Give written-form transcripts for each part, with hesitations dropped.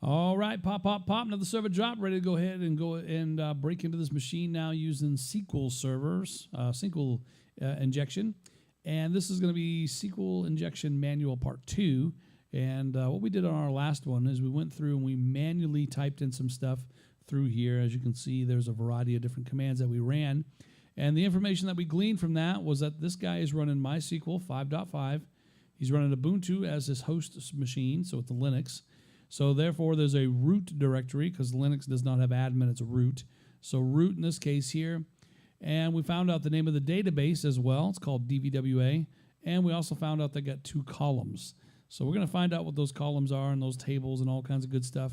All right, pop, pop, pop. Another server drop. Ready to go ahead and break into this machine now using SQL servers, SQL injection. And this is going to be SQL injection manual part 2. And what we did on our last one is we went through and we manually typed in some stuff through here. As you can see, there's a variety of different commands that we ran. And the information that we gleaned from that was that this guy is running MySQL 5.5. He's running Ubuntu as his host machine, so it's a Linux. So therefore, there's a root directory because Linux does not have admin, it's a root. So root in this case here. And we found out the name of the database as well. It's called DVWA. And we also found out they got 2 columns. So we're going to find out what those columns are and those tables and all kinds of good stuff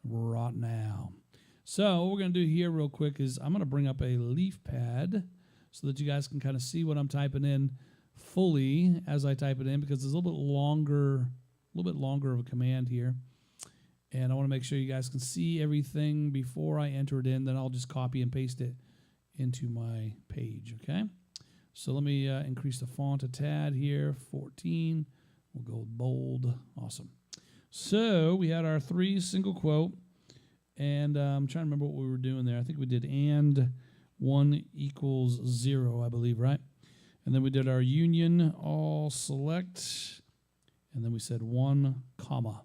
right now. So what we're going to do here real quick is I'm going to bring up a leaf pad so that you guys can kind of see what I'm typing in fully as I type it in, because it's a little bit longer of a command here. And I want to make sure you guys can see everything before I enter it in. Then I'll just copy and paste it into my page, okay? So let me increase the font a tad here, 14. We'll go bold. Awesome. So we had our 3 single quote. And I'm trying to remember what we were doing there. I think we did and 1 equals 0, I believe, right? And then we did our union all select. And then we said 1 comma.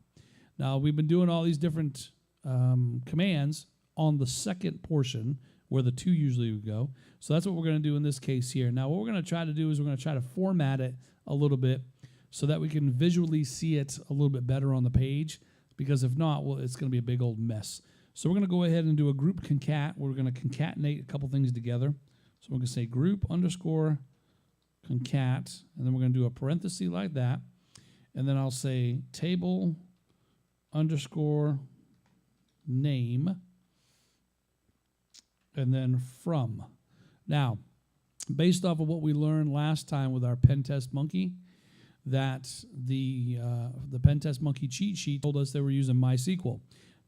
Now, we've been doing all these different commands on the second portion where the 2 usually would go. So that's what we're going to do in this case here. Now, what we're going to try to do is we're going to try to format it a little bit so that we can visually see it a little bit better on the page, because if not, well, it's going to be a big old mess. So we're going to go ahead and do a group concat. We're going to concatenate a couple things together. So we're going to say group underscore concat, and then we're going to do a parenthesis like that. And then I'll say table underscore name, and then from. Now, based off of what we learned last time with our pen test monkey, that the pen test monkey cheat sheet told us they were using MySQL.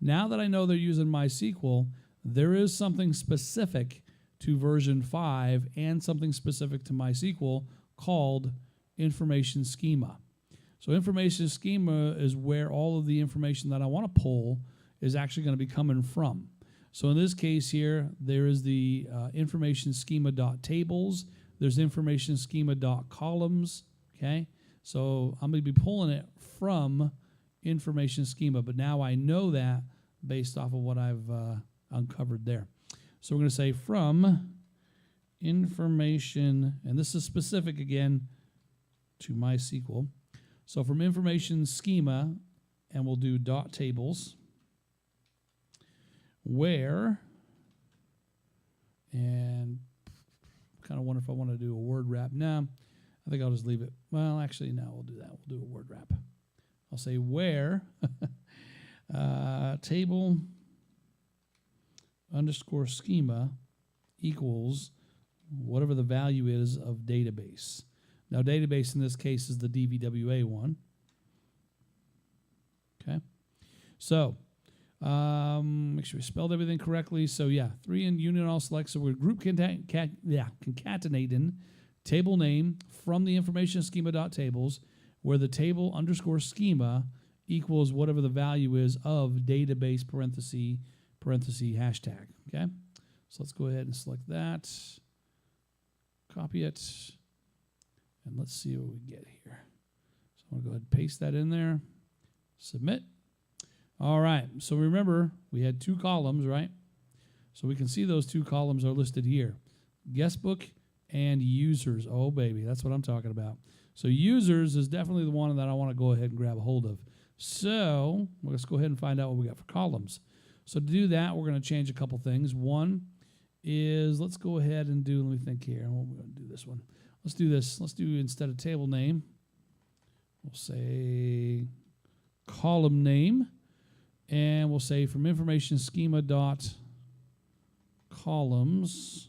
Now that I know they're using MySQL, there is something specific to version 5 and something specific to MySQL called information schema. So information schema is where all of the information that I want to pull is actually going to be coming from. So in this case here, there is the information schema.tables. There's information schema.columns. Okay, so I'm going to be pulling it from information schema, but now I know that based off of what I've uncovered there. So we're going to say from information, and this is specific again to MySQL. So from information schema, and we'll do dot tables, where, and kind of wonder if I want to do a word wrap. No, I think I'll just leave it. Well, actually, no, we'll do that. We'll do a word wrap. I'll say where table underscore schema equals whatever the value is of database. Now, database in this case is the DVWA one. Okay. So, make sure we spelled everything correctly. So, yeah, 3 in union all select. So, we're group concatenating table name from the information schema.tables, where the table underscore schema equals whatever the value is of database parenthesis hashtag. Okay. So, let's go ahead and select that. Copy it. And let's see what we get here. So I'm going to go ahead and paste that in there. Submit. All right. So remember, we had 2 columns, right? So we can see those 2 columns are listed here. Guestbook and users. Oh, baby. That's what I'm talking about. So users is definitely the one that I want to go ahead and grab a hold of. So let's go ahead and find out what we got for columns. So to do that, we're going to change a couple things. One is, let's go ahead and do, let me think here. We're going to do this one. Let's do this. Let's do, instead of table name, we'll say column name, and we'll say from information schema dot columns,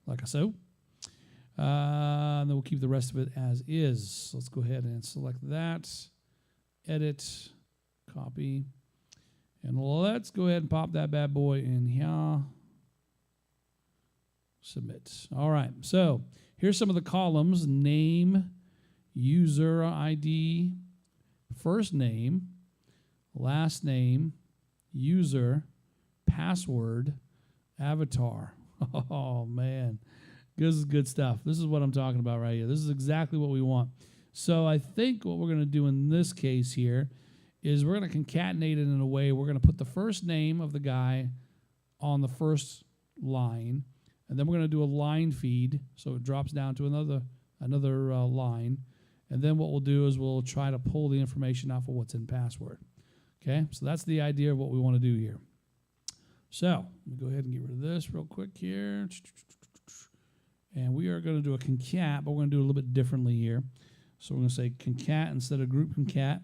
like so. And then we'll keep the rest of it as is. So let's go ahead and select that, edit, copy, and let's go ahead and pop that bad boy in here. Submit. All right, so here's some of the columns: name, user ID, first name, last name, user, password, avatar. Oh, man. This is good stuff. This is what I'm talking about right here. This is exactly what we want. So I think what we're going to do in this case here is we're going to concatenate it in a way. We're going to put the first name of the guy on the first line, and then we're going to do a line feed, so it drops down to another line. And then what we'll do is we'll try to pull the information off of what's in password. Okay, so that's the idea of what we want to do here. So let me go ahead and get rid of this real quick here. And we are going to do a concat, but we're going to do it a little bit differently here. So we're going to say concat instead of group concat.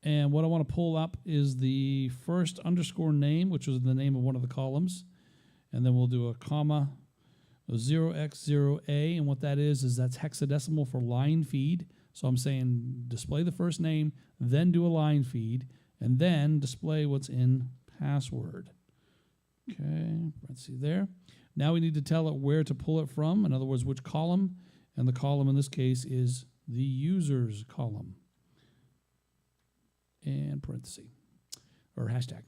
And what I want to pull up is the first underscore name, which was the name of one of the columns. And then we'll do a comma, 0x0a. And what that is that's hexadecimal for line feed. So I'm saying display the first name, then do a line feed, and then display what's in password. Okay, let's see there. Now we need to tell it where to pull it from. In other words, which column. And the column in this case is the users column. And parenthesis or hashtag.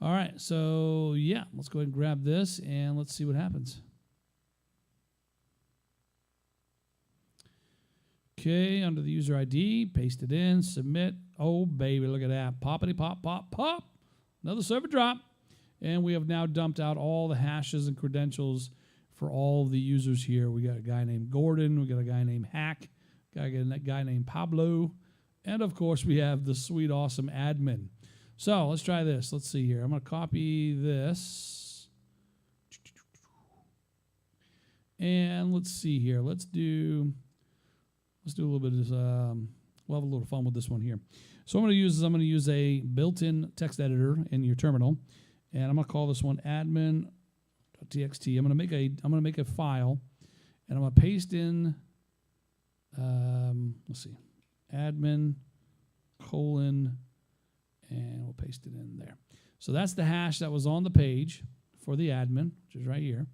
All right, so yeah, let's go ahead and grab this and let's see what happens. Okay, under the user ID, paste it in, submit. Oh, baby, look at that. Poppity pop, pop, pop. Another server drop. And we have now dumped out all the hashes and credentials for all of the users here. We got a guy named Gordon. We got a guy named Hack. Got a guy named Pablo. And, of course, we have the sweet, awesome admin. So let's try this. Let's see here. I'm going to copy this. And let's see here. Let's do a little bit of this. We'll have a little fun with this one here. So what I'm going to use a built-in text editor in your terminal. And I'm going to call this one admin.txt. I'm going to make a file, and I'm going to paste in, let's see, admin : and we'll paste it in there. So that's the hash that was on the page for the admin, which is right here.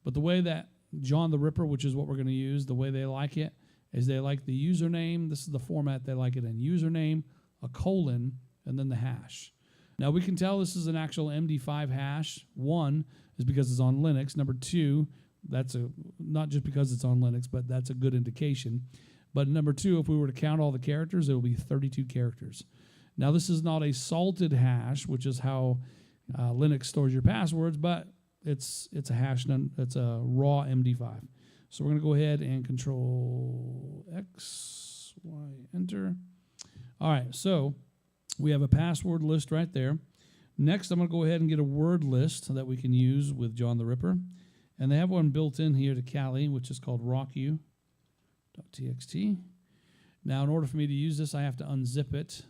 But the way that John the Ripper, which is what we're going to use, the way they like it is they like the username. This is the format they like it in: username, a colon, and then the hash. Now we can tell this is an actual MD5 hash. One is because it's on Linux. Number two, that's not just because it's on Linux, but that's a good indication. But number two, if we were to count all the characters, it will be 32 characters. Now this is not a salted hash, which is how Linux stores your passwords, but it's a hash. It's a raw MD5. So we're going to go ahead and Control X, Y, Enter. All right, so we have a password list right there. Next, I'm going to go ahead and get a word list that we can use with John the Ripper. And they have one built in here to Kali, which is called rocku.txt. Now, in order for me to use this, I have to unzip it.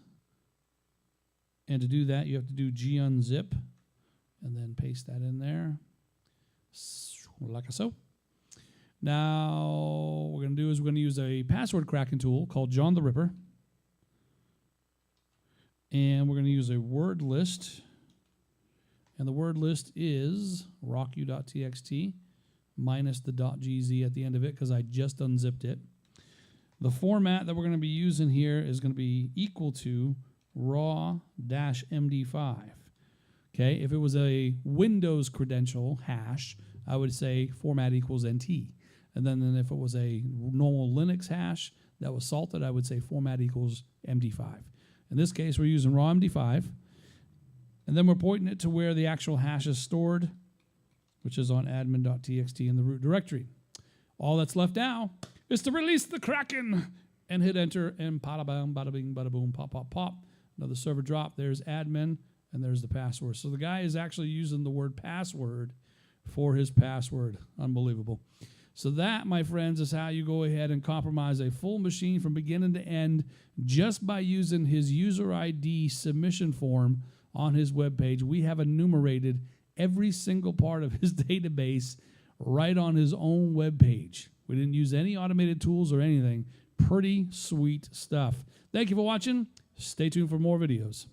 And to do that, you have to do gunzip and then paste that in there, like so. Now, what we're going to do is we're going to use a password cracking tool called John the Ripper. And we're going to use a word list. And the word list is rocku.txt minus the .gz at the end of it because I just unzipped it. The format that we're going to be using here is going to be equal to raw-md5. Okay, if it was a Windows credential hash, I would say format equals NT. And then if it was a normal Linux hash that was salted, I would say format equals MD5. In this case, we're using raw MD5. And then we're pointing it to where the actual hash is stored, which is on admin.txt in the root directory. All that's left now is to release the Kraken and hit enter, and bada bam, bada bing, bada boom, pop, pop, pop. Another server drop. There's admin, and there's the password. So the guy is actually using the word password for his password. Unbelievable. So that, my friends, is how you go ahead and compromise a full machine from beginning to end just by using his user ID submission form on his webpage. We have enumerated every single part of his database right on his own webpage. We didn't use any automated tools or anything. Pretty sweet stuff. Thank you for watching. Stay tuned for more videos.